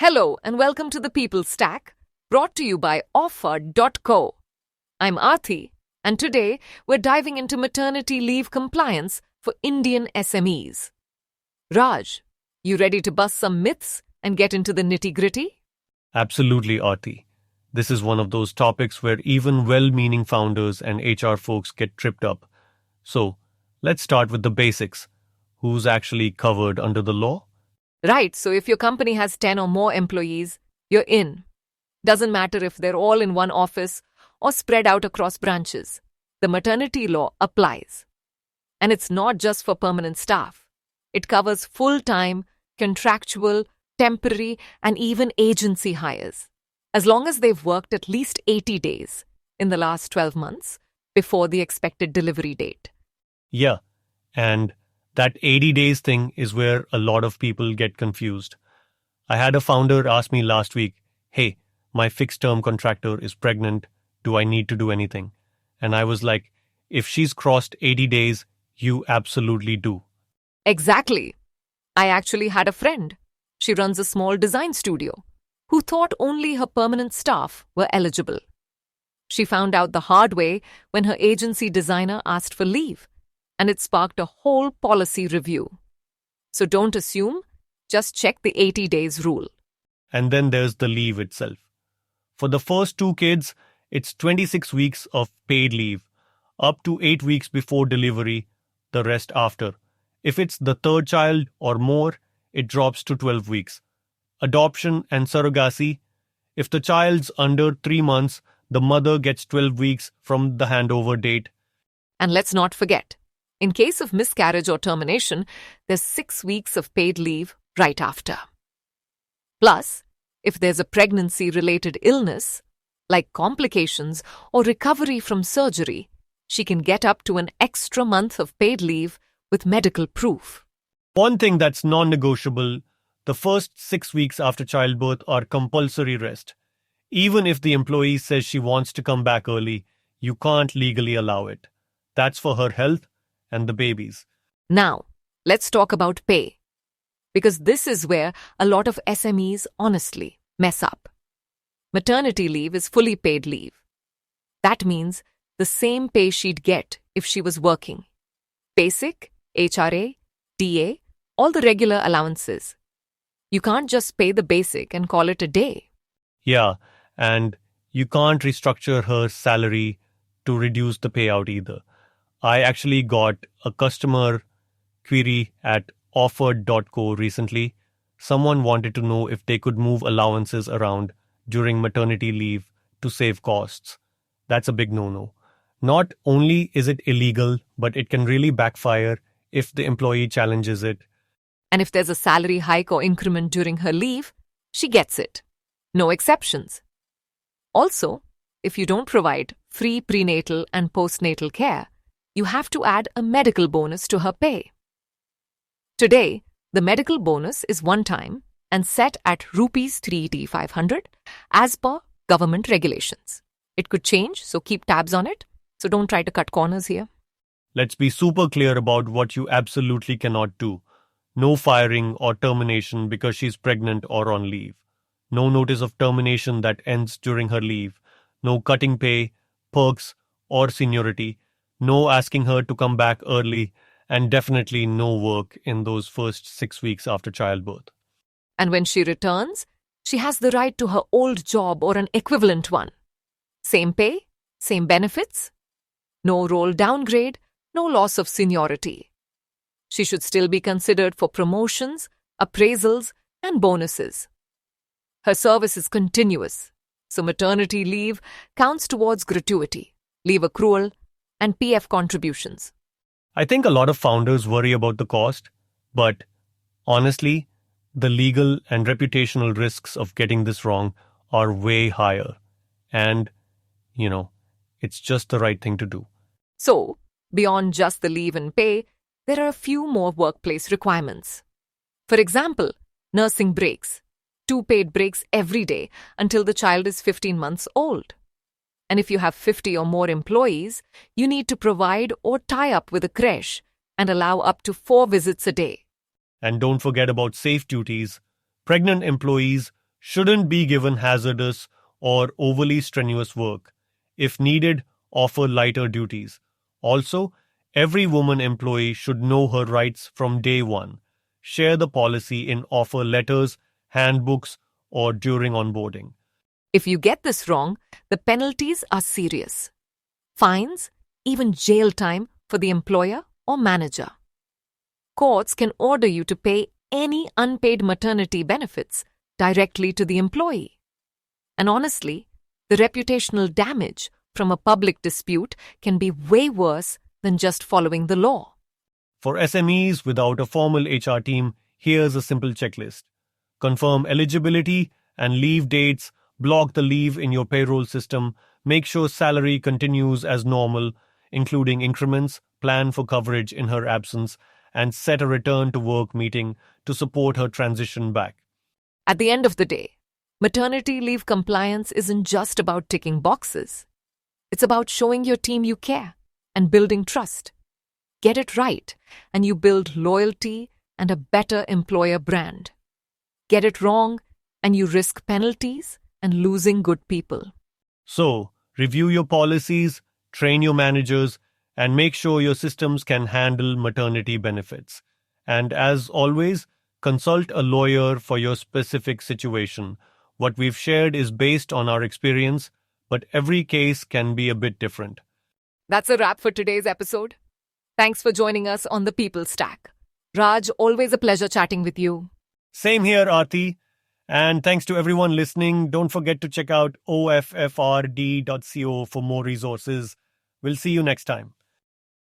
Hello and welcome to the People Stack, brought to you by Offer.co. I'm Aarthi, and today we're diving into maternity leave compliance for Indian SMEs. Raj, you ready to bust some myths and get into the nitty-gritty? Absolutely, Aarti. This is one of those topics where even well-meaning founders and HR folks get tripped up. So, let's start with the basics. Who's actually covered under the law? Right, so if your company has 10 or more employees, you're in. Doesn't matter if they're all in one office or spread out across branches. The maternity law applies. And it's not just for permanent staff. It covers full-time, contractual, temporary, and even agency hires, as long as they've worked at least 80 days in the last 12 months before the expected delivery date. Yeah, and that 80 days thing is where a lot of people get confused. I had a founder ask me last week, hey, my fixed-term contractor is pregnant. Do I need to do anything? And I was like, if she's crossed 80 days, you absolutely do. Exactly. I actually had a friend. She runs a small design studio who thought only her permanent staff were eligible. She found out the hard way when her agency designer asked for leave, and it sparked a whole policy review. So don't assume, just check the 80 days rule. And then there's the leave itself. For the first 2 kids, it's 26 weeks of paid leave, up to 8 weeks before delivery, the rest after. If it's the 3rd child or more, it drops to 12 weeks. Adoption and surrogacy. If the child's under 3 months, the mother gets 12 weeks from the handover date. And let's not forget, in case of miscarriage or termination, there's 6 weeks of paid leave right after. Plus, if there's a pregnancy-related illness, like complications or recovery from surgery, she can get up to an extra month of paid leave with medical proof. One thing that's non-negotiable, the first 6 weeks after childbirth are compulsory rest. Even if the employee says she wants to come back early, you can't legally allow it. That's for her health and the babies. Now, let's talk about pay. Because this is where a lot of SMEs honestly mess up. Maternity leave is fully paid leave. That means the same pay she'd get if she was working. Basic, HRA, DA, all the regular allowances. You can't just pay the basic and call it a day. Yeah, and you can't restructure her salary to reduce the payout either. I actually got a customer query at Offer.co recently. Someone wanted to know if they could move allowances around during maternity leave to save costs. That's a big no-no. Not only is it illegal, but it can really backfire if the employee challenges it. And if there's a salary hike or increment during her leave, she gets it. No exceptions. Also, if you don't provide free prenatal and postnatal care, you have to add a medical bonus to her pay. Today, the medical bonus is one-time and set at rupees 3,500 as per government regulations. It could change, so keep tabs on it. So don't try to cut corners here. Let's be super clear about what you absolutely cannot do. No firing or termination because she's pregnant or on leave. No notice of termination that ends during her leave. No cutting pay, perks, or seniority. No asking her to come back early. And definitely no work in those first 6 weeks after childbirth. And when she returns, she has the right to her old job or an equivalent one. Same pay, same benefits. No role downgrade, no loss of seniority. She should still be considered for promotions, appraisals, and bonuses. Her service is continuous, so maternity leave counts towards gratuity, leave accrual, and PF contributions. I think a lot of founders worry about the cost, but honestly, the legal and reputational risks of getting this wrong are way higher. And, it's just the right thing to do. So, beyond just the leave and pay, there are a few more workplace requirements. For example, nursing breaks, 2 paid breaks every day until the child is 15 months old. And if you have 50 or more employees, you need to provide or tie up with a creche and allow up to 4 visits a day. And don't forget about safe duties. Pregnant employees shouldn't be given hazardous or overly strenuous work. If needed, offer lighter duties. Also, every woman employee should know her rights from day one. Share the policy in offer letters, handbooks, or during onboarding. If you get this wrong, the penalties are serious. Fines, even jail time for the employer or manager. Courts can order you to pay any unpaid maternity benefits directly to the employee. And honestly, the reputational damage from a public dispute can be way worse than just following the law. For SMEs without a formal HR team, here's a simple checklist. Confirm eligibility and leave dates, block the leave in your payroll system, make sure salary continues as normal, including increments, plan for coverage in her absence, and set a return to work meeting to support her transition back. At the end of the day, maternity leave compliance isn't just about ticking boxes. It's about showing your team you care and building trust. Get it right, and you build loyalty and a better employer brand. Get it wrong, and you risk penalties and losing good people. So, review your policies, train your managers, and make sure your systems can handle maternity benefits. And as always, consult a lawyer for your specific situation. What we've shared is based on our experience, but every case can be a bit different. That's a wrap for today's episode. Thanks for joining us on the People Stack. Raj, always a pleasure chatting with you. Same here, Aarti. And thanks to everyone listening. Don't forget to check out OFFRD.co for more resources. We'll see you next time.